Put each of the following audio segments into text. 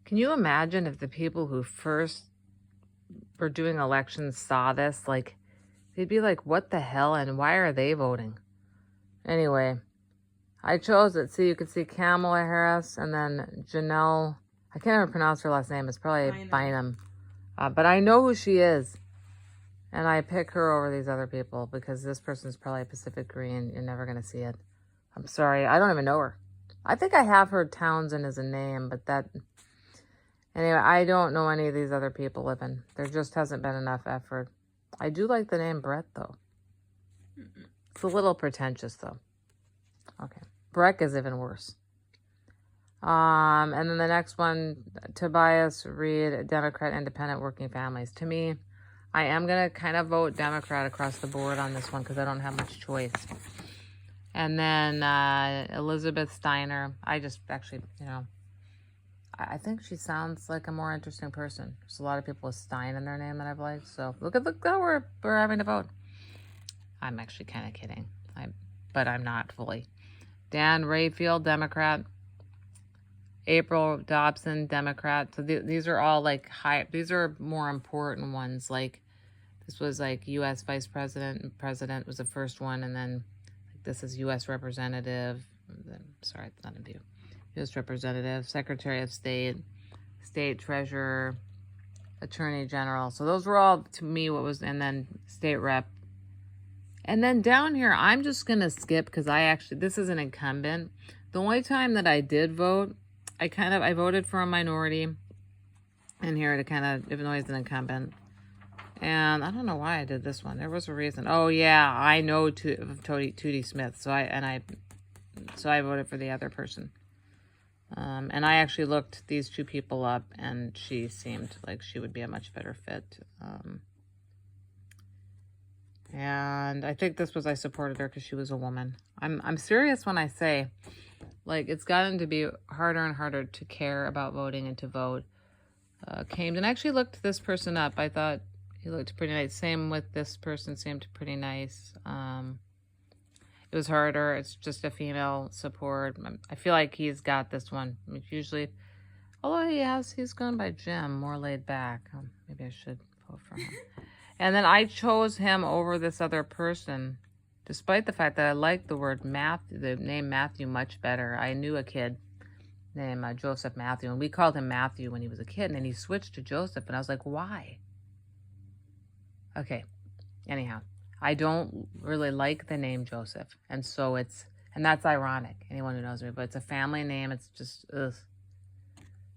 Can you imagine if the people who first were doing elections saw this? Like, they'd be like, what the hell, and why are they voting? Anyway, I chose it. See, you can see Kamala Harris and then Janelle. I can't even pronounce her last name. It's probably Bynum. But I know who she is. And I pick her over these other people because this person's probably Pacific Green. You're never going to see it. I'm sorry. I don't even know her. I think I have heard Townsend as a name, but that... Anyway, I don't know any of these other people living. There just hasn't been enough effort. I do like the name Brett, though. It's a little pretentious, though. Okay. Breck is even worse. And then the next one, Tobias Reed, Democrat, Independent, Working Families. To me, I am going to kind of vote Democrat across the board on this one because I don't have much choice. And then Elizabeth Steiner. I just actually, I think she sounds like a more interesting person. There's a lot of people with Stein in their name that I've liked. So look how we're having to vote. I'm actually kind of kidding. But I'm not fully. Dan Rayfield, Democrat. April Dobson, Democrat. So these are all like these are more important ones. Like this was like U.S. Vice President. President was the first one. And then this is U.S. Representative. Sorry, it's not a view. U.S. Representative, Secretary of State, State Treasurer, Attorney General. So those were all, to me, and then State Rep. And then down here, I'm just going to skip because this is an incumbent. The only time that I did vote, I voted for a minority in here to even though he's an incumbent. And I don't know why I did this one. There was a reason. Oh, yeah, I know Tootie Smith. So I voted for the other person. And I actually looked these two people up, and she seemed like she would be a much better fit. And I think I supported her because she was a woman. I'm serious when I say, like, it's gotten to be harder and harder to care about voting and to vote. Came and actually looked this person up. I thought he looked pretty nice. Same with this person, seemed pretty nice. It was harder. It's just a female support. I feel like he's got this one. Usually, although he's gone by Jim, more laid back. Maybe I should vote for him. And then I chose him over this other person, despite the fact that I liked the name Matthew much better. I knew a kid named Joseph Matthew, and we called him Matthew when he was a kid, and then he switched to Joseph, and I was like, why? Okay, anyhow. I don't really like the name Joseph, and that's ironic, anyone who knows me, but it's a family name. It's just, ugh.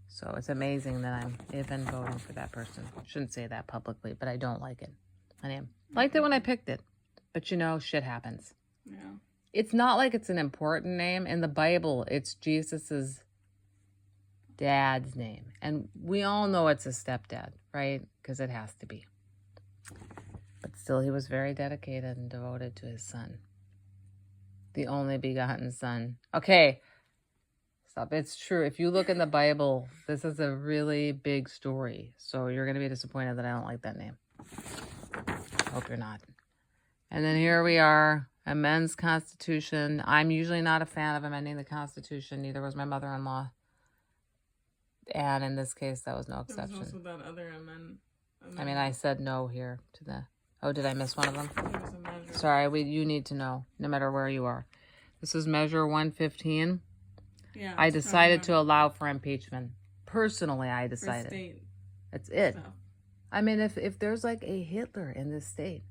So it's amazing that I'm even voting for that person. I shouldn't say that publicly, but I don't like it. I liked it when I picked it, but shit happens. Yeah. It's not like it's an important name. In the Bible, it's Jesus's dad's name, and we all know it's a stepdad, right? Because it has to be. But still, he was very dedicated and devoted to his son. The only begotten son. Okay, stop. It's true. If you look in the Bible, this is a really big story. So you're going to be disappointed that I don't like that name. Hope you're not. And then here we are, amends Constitution. I'm usually not a fan of amending the Constitution. Neither was my mother-in-law. And in this case, that was no exception. There was also that other amendment. I said no here to the... Oh, did I miss one of them? Sorry, you need to know, no matter where you are. This is Measure 115. Yeah. I decided to allow for impeachment. Personally, I decided. State That's it. stuff. If there's like a Hitler in this state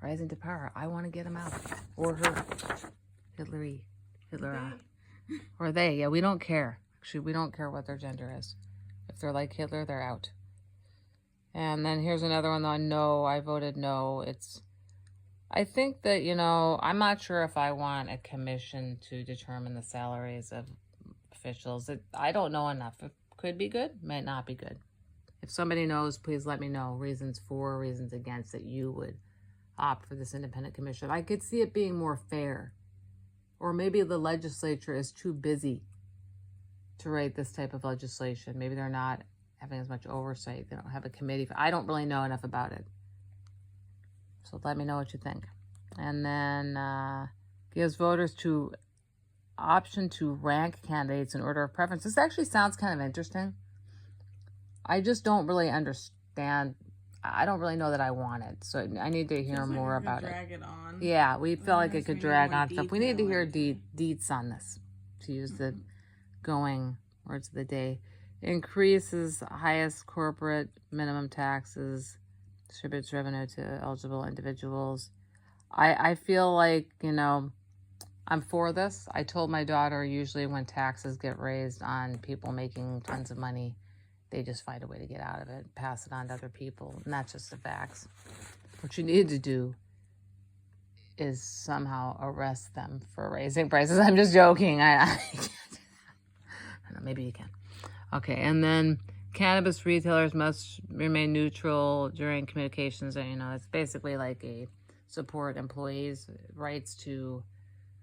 rising to power, I want to get him out. Or her. Hitler. Or they. Yeah, we don't care. Actually, we don't care what their gender is. If they're like Hitler, they're out. And then here's another one on no. I voted no. I think that, I'm not sure if I want a commission to determine the salaries of officials. I don't know enough. It could be good, might not be good. If somebody knows, please let me know reasons for, reasons against that you would opt for this independent commission. I could see it being more fair. Or maybe the legislature is too busy to write this type of legislation. Maybe they're not having as much oversight. They don't have a committee. I don't really know enough about it. So let me know what you think. And then gives voters to option to rank candidates in order of preference. This actually sounds kind of interesting. I just don't really understand. I don't really know that I want it. So I need to hear Feels like more it could about it. drag it on. Yeah, we feel like it could We need drag more on stuff. We need to detail hear into- deets on this, to use the going words of the day. Increases highest corporate minimum taxes, distributes revenue to eligible individuals. I feel like, I'm for this. I told my daughter usually when taxes get raised on people making tons of money, they just find a way to get out of it, pass it on to other people. And that's just the facts. What you need to do is somehow arrest them for raising prices. I'm just joking. I don't know, maybe you can. Okay, and then cannabis retailers must remain neutral during communications. And, it's basically like a support employees' rights to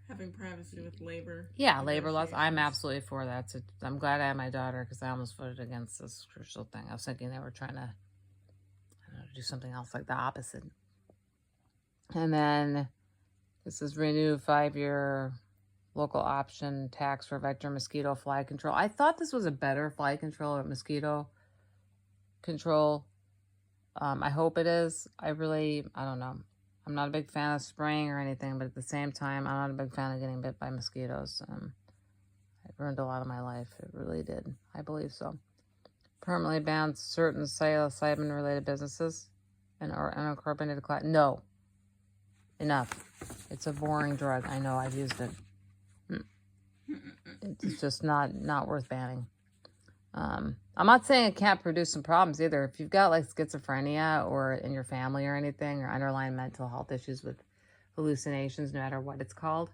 having privacy with labor. Yeah, labor laws. I'm absolutely for that. So I'm glad I had my daughter because I almost voted against this crucial thing. I was thinking they were trying to do something else like the opposite. And then this is renew 5-year local option tax for vector mosquito fly control. I thought this was a better fly control or mosquito control. I hope it is. I don't know. I'm not a big fan of spraying or anything, but at the same time, I'm not a big fan of getting bit by mosquitoes. It ruined a lot of my life. It really did. I believe so. Permanently bans certain psilocybin-related businesses and or unincorporated class. No. Enough. It's a boring drug. I know. I've used it. It's just not worth banning. I'm not saying it can't produce some problems either. If you've got like schizophrenia or in your family or anything, or underlying mental health issues with hallucinations, no matter what it's called,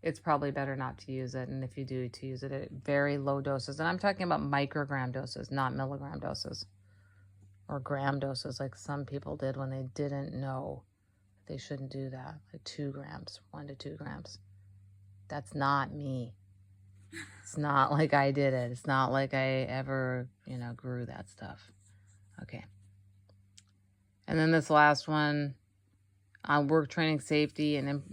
it's probably better not to use it. And if you do, to use it at very low doses. And I'm talking about microgram doses, not milligram doses or gram doses like some people did when they didn't know they shouldn't do that. Like 2 grams, 1 to 2 grams. That's not me. It's not like I did it. It's not like I ever, grew that stuff. Okay. And then this last one on work training safety. And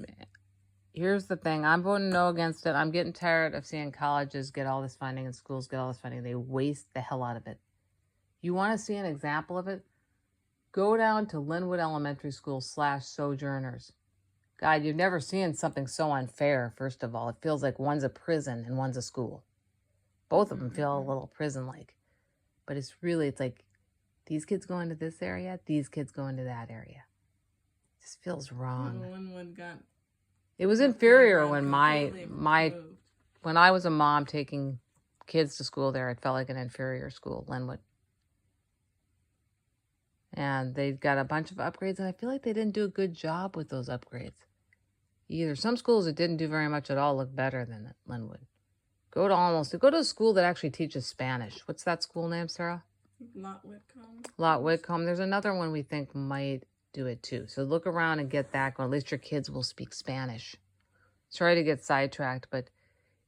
here's the thing. I'm voting no against it. I'm getting tired of seeing colleges get all this funding and schools get all this funding. They waste the hell out of it. You want to see an example of it? Go down to Linwood Elementary School /Sojourners. God, you've never seen something so unfair, first of all. It feels like one's a prison and one's a school. Both of them feel a little prison-like. But it's like, these kids go into this area, these kids go into that area. It just feels wrong. It was inferior when when I was a mom taking kids to school there, it felt like an inferior school, Linwood. And they got a bunch of upgrades, and I feel like they didn't do a good job with those upgrades either. Some schools that didn't do very much at all look better than Linwood. Go to a school that actually teaches Spanish. What's that school name, Sarah? Lot Whitcomb. There's another one we think might do it too. So look around and get that going. At least your kids will speak Spanish. Sorry to get sidetracked, but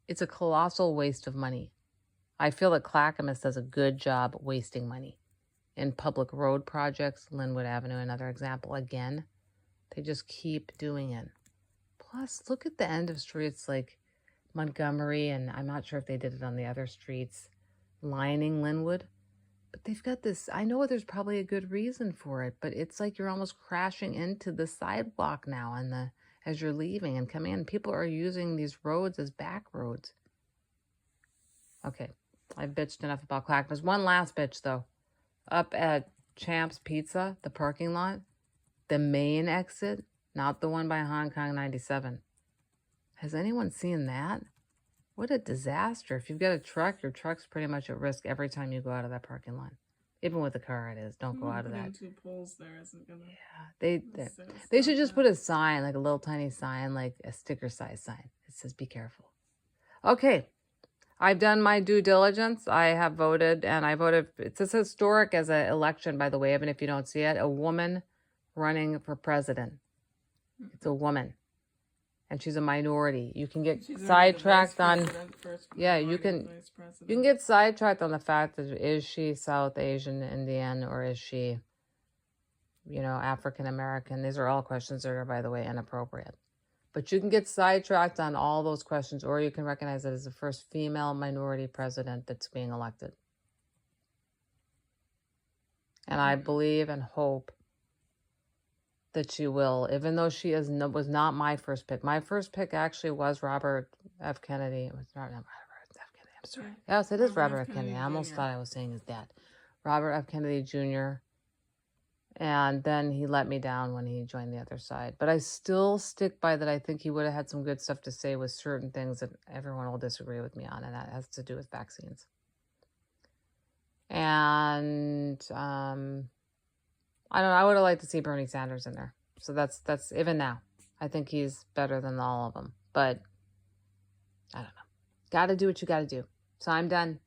it's a colossal waste of money. I feel that Clackamas does a good job wasting money. In public road projects, Linwood Avenue, another example again. They just keep doing it. Plus, look at the end of streets like Montgomery, and I'm not sure if they did it on the other streets, lining Linwood. But they've got this, I know there's probably a good reason for it, but it's like you're almost crashing into the sidewalk now as you're leaving and coming in. People are using these roads as back roads. Okay, I've bitched enough about Clackamas. One last bitch, though. Up at Champ's Pizza, the parking lot, the main exit, not the one by Hong Kong 97. Has anyone seen that? What a disaster. If you've got a truck, your truck's pretty much at risk every time you go out of that parking lot. Even with a car, it is. Don't go out of that. 2 poles there isn't gonna. Yeah, they should just put a sign, like a little tiny sign, like a sticker size sign. It says, be careful. Okay. I've done my due diligence. I have voted, and I voted. It's as historic as an election, by the way, even if you don't see it. A woman running for president. It's a woman, and she's a minority. You can get sidetracked on. Yeah, you can get sidetracked on the fact that is she South Asian, Indian, or is she, African American? These are all questions that are, by the way, inappropriate. But you can get sidetracked on all those questions, or you can recognize it as the first female minority president that's being elected. And I believe and hope that she will, even though she was not my first pick. My first pick actually was Robert F. Kennedy. It was not Robert F. Kennedy. I'm sorry. Yeah. Yes, it is Robert Robert F. F. Kennedy. Kennedy I almost Jr. thought I was saying his dad. Robert F. Kennedy Jr. And then he let me down when he joined the other side. But I still stick by that. I think he would have had some good stuff to say with certain things that everyone will disagree with me on, and that has to do with vaccines. And I don't know. I would have liked to see Bernie Sanders in there. So that's even now. I think he's better than all of them. But I don't know. Got to do what you got to do. So I'm done.